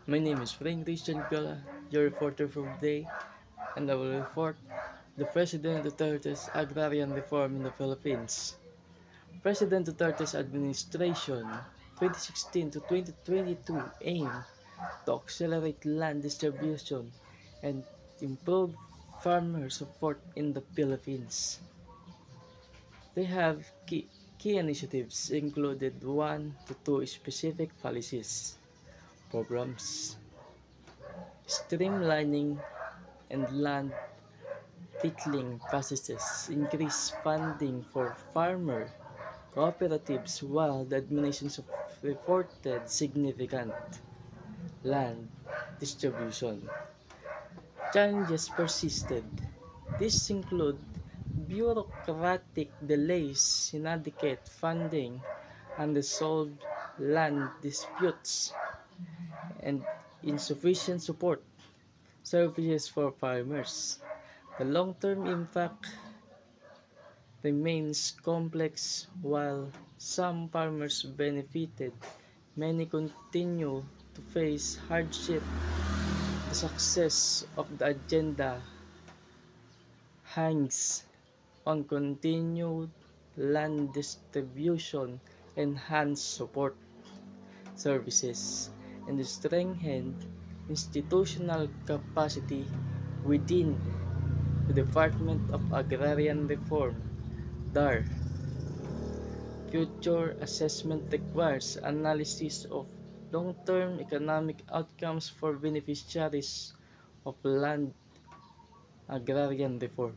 My name is Frank Christian Gala, your reporter for today, and I will report the President Duterte's agrarian reform in the Philippines. President Duterte's administration 2016 to 2022 aim to accelerate land distribution and improve farmer support in the Philippines. They have key initiatives included 1 to 2 specific policies, programs, streamlining and land titling processes, increase funding for farmer cooperatives while the administration reported significant land distribution. Challenges persisted. These include bureaucratic delays, inadequate funding, unresolved land disputes, and insufficient support services for farmers. The long-term impact remains complex. While some farmers benefited, many continue to face hardship. The success of the agenda hangs on continued land distribution, enhanced support services, and strengthened institutional capacity within the Department of Agrarian Reform (DAR). Future assessment requires analysis of long-term economic outcomes for beneficiaries of land agrarian reform.